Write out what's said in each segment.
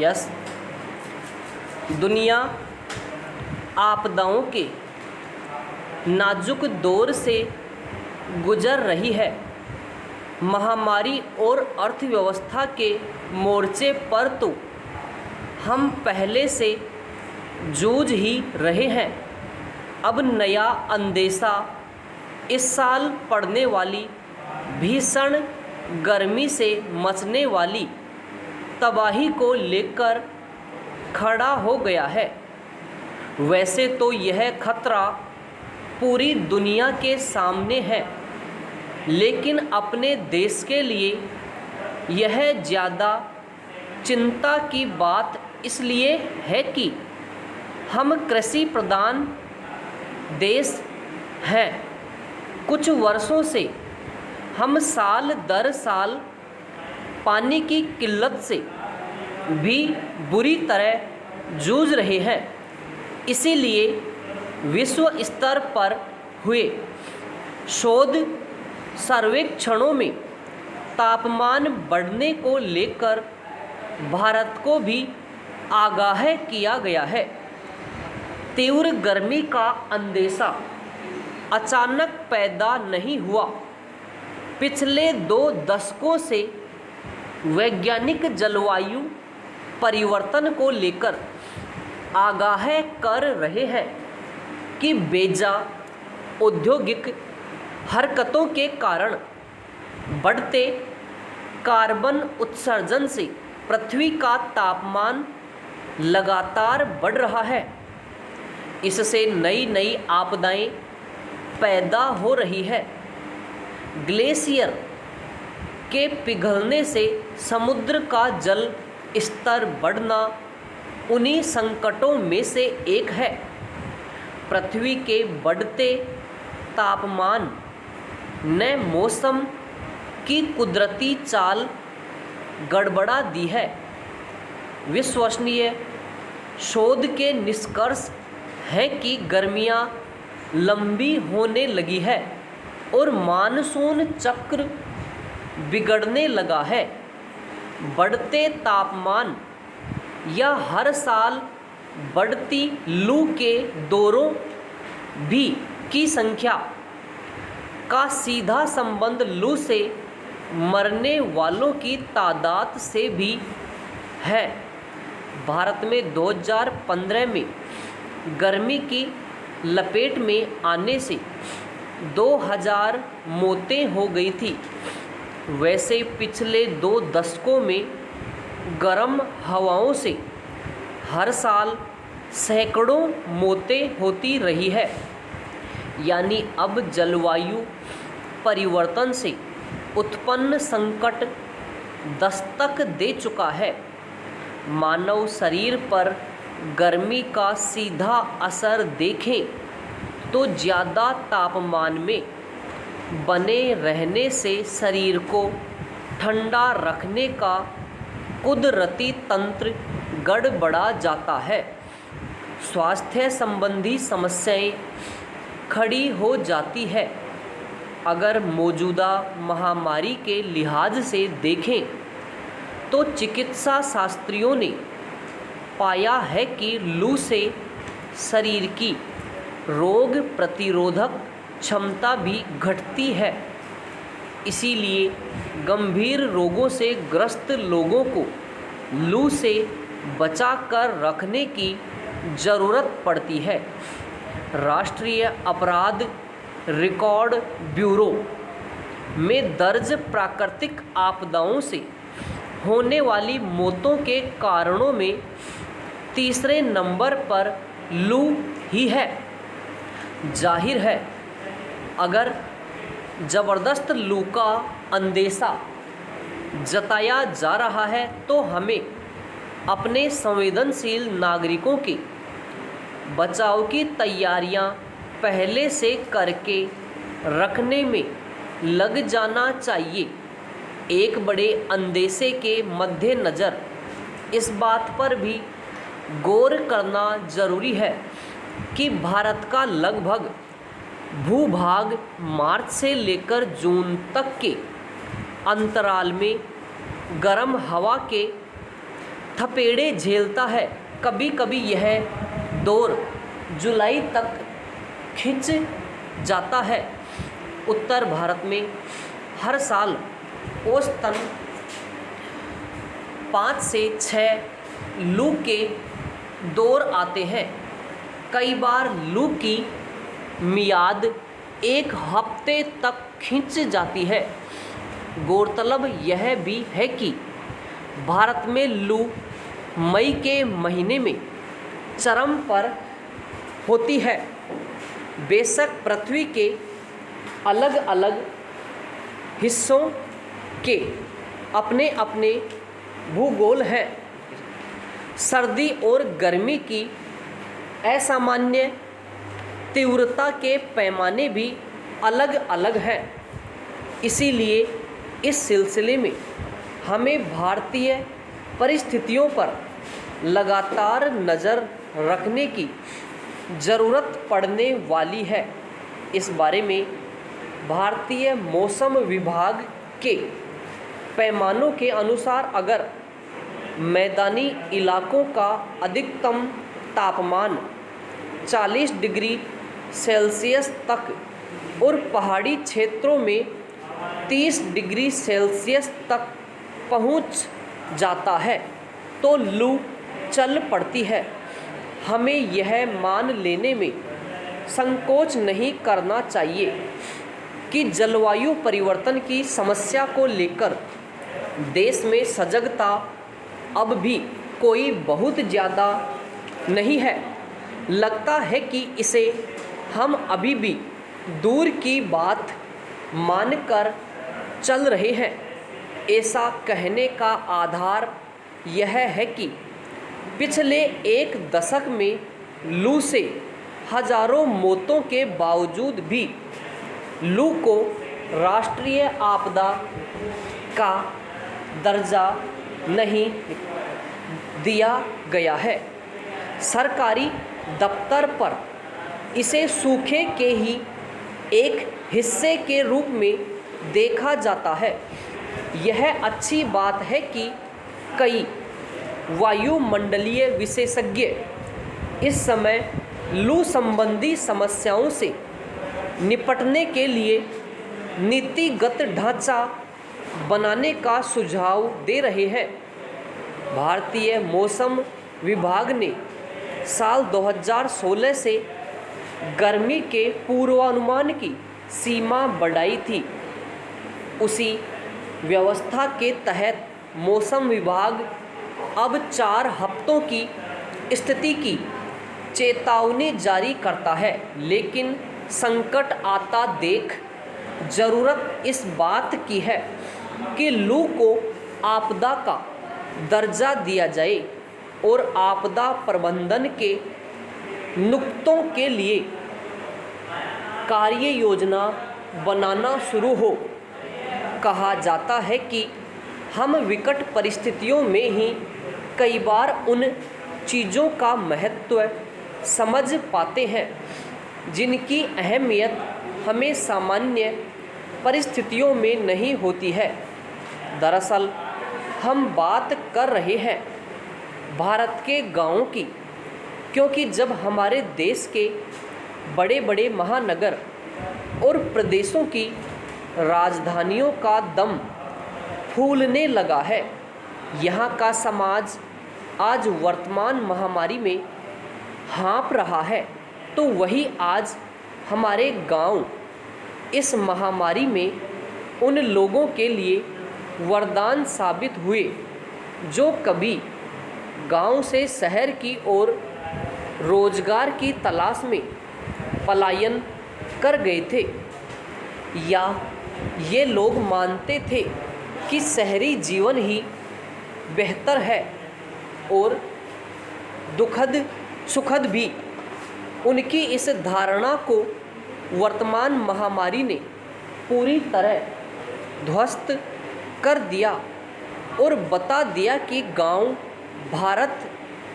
Yes, दुनिया आपदाओं के नाजुक दौर से गुजर रही है। महामारी और अर्थव्यवस्था के मोर्चे पर तो हम पहले से जूझ ही रहे हैं। अब नया अंदेशा इस साल पड़ने वाली भीषण गर्मी से मचने वाली तबाही को लेकर खड़ा हो गया है। वैसे तो यह खतरा पूरी दुनिया के सामने है, लेकिन अपने देश के लिए यह ज़्यादा चिंता की बात इसलिए है कि हम कृषि प्रधान देश हैं। कुछ वर्षों से हम साल दर साल पानी की किल्लत से भी बुरी तरह जूझ रहे हैं। इसीलिए विश्व स्तर पर हुए शोध सर्वेक्षणों में तापमान बढ़ने को लेकर भारत को भी आगाह किया गया है। तीव्र गर्मी का अंदेशा अचानक पैदा नहीं हुआ। पिछले 2 दशकों से वैज्ञानिक जलवायु परिवर्तन को लेकर आगाह कर रहे हैं कि बेजा औद्योगिक हरकतों के कारण बढ़ते कार्बन उत्सर्जन से पृथ्वी का तापमान लगातार बढ़ रहा है। इससे नई नई आपदाएं पैदा हो रही है। ग्लेशियर के पिघलने से समुद्र का जल स्तर बढ़ना उन्हीं संकटों में से एक है। पृथ्वी के बढ़ते तापमान ने मौसम की कुदरती चाल गड़बड़ा दी है। विश्वसनीय शोध के निष्कर्ष हैं कि गर्मियां लंबी होने लगी है और मानसून चक्र बिगड़ने लगा है। बढ़ते तापमान या हर साल बढ़ती लू के दौरों भी की संख्या का सीधा संबंध लू से मरने वालों की तादाद से भी है। भारत में 2015 में गर्मी की लपेट में आने से 2000 मौतें हो गई थी। वैसे पिछले 2 दशकों में गर्म हवाओं से हर साल सैकड़ों मौतें होती रही है। यानी अब जलवायु परिवर्तन से उत्पन्न संकट दस्तक दे चुका है। मानव शरीर पर गर्मी का सीधा असर देखें तो ज़्यादा तापमान में बने रहने से शरीर को ठंडा रखने का कुदरती तंत्र गड़बड़ा जाता है। स्वास्थ्य संबंधी समस्याएं खड़ी हो जाती है। अगर मौजूदा महामारी के लिहाज से देखें तो चिकित्सा शास्त्रियों ने पाया है कि लू से शरीर की रोग प्रतिरोधक क्षमता भी घटती है। इसीलिए गंभीर रोगों से ग्रस्त लोगों को लू से बचा कर रखने की ज़रूरत पड़ती है। राष्ट्रीय अपराध रिकॉर्ड ब्यूरो में दर्ज प्राकृतिक आपदाओं से होने वाली मौतों के कारणों में तीसरे नंबर पर लू ही है। जाहिर है अगर ज़बरदस्त लू का अंदेशा जताया जा रहा है तो हमें अपने संवेदनशील नागरिकों के बचाव की तैयारियां पहले से करके रखने में लग जाना चाहिए। एक बड़े अंदेशे के मद्देनज़र इस बात पर भी गौर करना ज़रूरी है कि भारत का लगभग भूभाग मार्च से लेकर जून तक के अंतराल में गर्म हवा के थपेड़े झेलता है। कभी कभी यह दौर जुलाई तक खिंच जाता है। उत्तर भारत में हर साल औसतन 5 से 6 लू के दौर आते हैं। कई बार लू की मियाद 1 हफ्ते तक खिंच जाती है। गौरतलब यह भी है कि भारत में लू मई के महीने में चरम पर होती है। बेशक पृथ्वी के अलग अलग हिस्सों के अपने अपने भूगोल हैं। सर्दी और गर्मी की असामान्य तीव्रता के पैमाने भी अलग अलग हैं। इसीलिए इस सिलसिले में हमें भारतीय परिस्थितियों पर लगातार नज़र रखने की ज़रूरत पड़ने वाली है। इस बारे में भारतीय मौसम विभाग के पैमानों के अनुसार अगर मैदानी इलाकों का अधिकतम तापमान 40 डिग्री सेल्सियस तक और पहाड़ी क्षेत्रों में 30 डिग्री सेल्सियस तक पहुंच जाता है तो लू चल पड़ती है। हमें यह मान लेने में संकोच नहीं करना चाहिए कि जलवायु परिवर्तन की समस्या को लेकर देश में सजगता अब भी कोई बहुत ज़्यादा नहीं है। लगता है कि इसे हम अभी भी दूर की बात मानकर चल रहे हैं। ऐसा कहने का आधार यह है कि पिछले 1 दशक में लू से हजारों मौतों के बावजूद भी लू को राष्ट्रीय आपदा का दर्जा नहीं दिया गया है। सरकारी दफ्तर पर इसे सूखे के ही एक हिस्से के रूप में देखा जाता है। यह अच्छी बात है कि कई वायुमंडलीय विशेषज्ञ इस समय लू संबंधी समस्याओं से निपटने के लिए नीतिगत ढांचा बनाने का सुझाव दे रहे हैं। भारतीय मौसम विभाग ने साल 2016 से गर्मी के पूर्वानुमान की सीमा बढ़ाई थी। उसी व्यवस्था के तहत मौसम विभाग अब 4 हफ्तों की स्थिति की चेतावनी जारी करता है। लेकिन संकट आता देख ज़रूरत इस बात की है कि लू को आपदा का दर्जा दिया जाए और आपदा प्रबंधन के नुक्तों के लिए कार्य योजना बनाना शुरू हो। कहा जाता है कि हम विकट परिस्थितियों में ही कई बार उन चीज़ों का महत्व समझ पाते हैं जिनकी अहमियत हमें सामान्य परिस्थितियों में नहीं होती है। दरअसल हम बात कर रहे हैं भारत के गांवों की, क्योंकि जब हमारे देश के बड़े बड़े महानगर और प्रदेशों की राजधानियों का दम फूलने लगा है, यहाँ का समाज आज वर्तमान महामारी में हाँप रहा है, तो वही आज हमारे गांव इस महामारी में उन लोगों के लिए वरदान साबित हुए जो कभी गांव से शहर की ओर रोजगार की तलाश में पलायन कर गए थे, या ये लोग मानते थे कि शहरी जीवन ही बेहतर है और दुखद सुखद भी। उनकी इस धारणा को वर्तमान महामारी ने पूरी तरह ध्वस्त कर दिया और बता दिया कि गांव भारत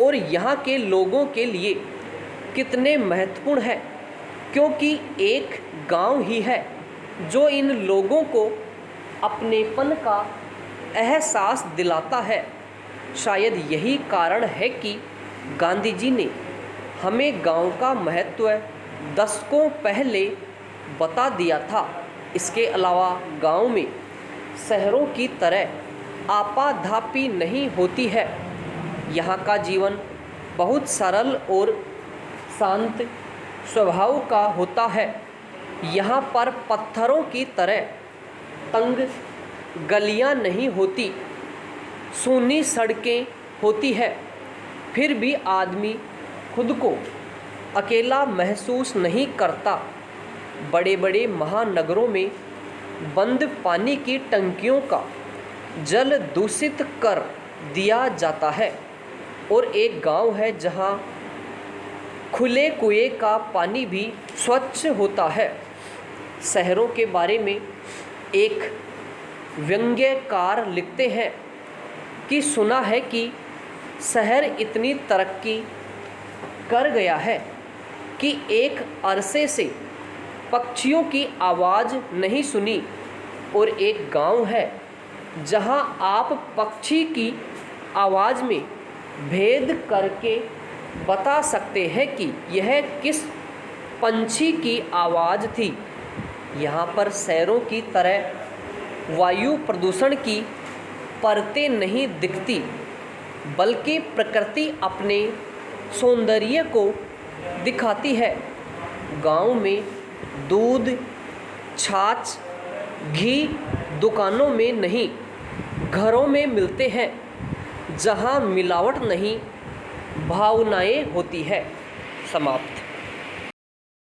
और यहाँ के लोगों के लिए कितने महत्वपूर्ण है, क्योंकि एक गांव ही है जो इन लोगों को अपनेपन का एहसास दिलाता है। शायद यही कारण है कि गांधी जी ने हमें गांव का महत्व दशकों पहले बता दिया था। इसके अलावा गांव में शहरों की तरह आपाधापी नहीं होती है। यहाँ का जीवन बहुत सरल और शांत स्वभाव का होता है। यहाँ पर पत्थरों की तरह तंग गलियाँ नहीं होती, सूनी सड़कें होती है। फिर भी आदमी खुद को अकेला महसूस नहीं करता। बड़े बड़े महानगरों में बंद पानी की टंकियों का जल दूषित कर दिया जाता है और एक गांव है जहां खुले कुएं का पानी भी स्वच्छ होता है। शहरों के बारे में एक व्यंग्यकार लिखते हैं कि सुना है कि शहर इतनी तरक्की कर गया है कि एक अरसे से पक्षियों की आवाज़ नहीं सुनी, और एक गांव है जहां आप पक्षी की आवाज़ में भेद करके बता सकते हैं कि यह किस पंछी की आवाज़ थी। यहाँ पर शहरों की तरह वायु प्रदूषण की परतें नहीं दिखती, बल्कि प्रकृति अपने सौंदर्य को दिखाती है। गांव में दूध, छाछ, घी दुकानों में नहीं, घरों में मिलते हैं, जहां मिलावट नहीं, भावनाएं होती है। समाप्त।